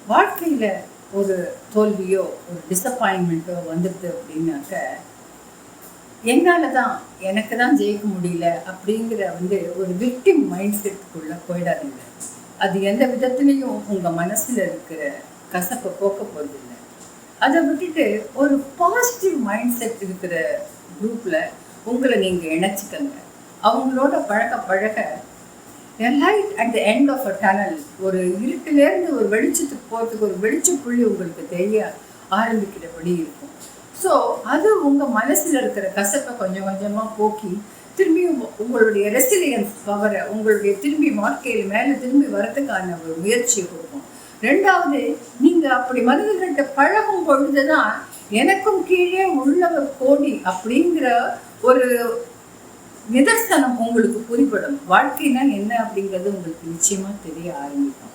வாழ்க்கையில் ஒரு தோல்வியோ ஒரு டிசப்பாயின்மெண்ட்டோ வந்துடுது அப்படின்னாக்க என்னால் தான் எனக்கு தான் ஜெயிக்க முடியல அப்படிங்கிற ஒரு விக்டிம் மைண்ட் செட்டுக்குள்ளே போயிடாதீங்க. அது எந்த விதத்துலேயும் உங்கள் மனசில் இருக்கிற கசப்பை போக்க போகிறதில்லை. அதை விட்டுட்டு ஒரு பாசிட்டிவ் மைண்ட் செட் இருக்கிற குரூப்பில் உங்களை நீங்கள் இணைச்சிக்கங்க. அவங்களோட பழக பழக light at the end of a tunnel, ஒரு இருட்டிலேருந்து ஒரு வெளிச்சத்துக்கு போகிறதுக்கு ஒரு வெளிச்சப்புள்ளி உங்களுக்கு தெரிய ஆரம்பிக்கிறபடி இருக்கும். ஸோ அது உங்கள் மனசில் இருக்கிற கசப்பை கொஞ்சம் கொஞ்சமாக போக்கி திரும்பியும் உங்களுடைய ரெசிலியன்ஸ் பவரை உங்களுடைய திரும்பி வாழ்க்கையில் மேலே திரும்பி வரதுக்கான ஒரு முயற்சியை கொடுக்கும். ரெண்டாவது, நீங்கள் அப்படி மனிதர்கிட்ட பழகும் பொழுது தான் எனக்கும் கீழே உள்ளவர் கோடி அப்படிங்கிற ஒரு நிதர்சனம் உங்களுக்கு புரிபடும். வாழ்க்கைனா என்ன அப்படிங்கிறது உங்களுக்கு நிச்சயமாக தெரிய ஆரம்பிக்கும்.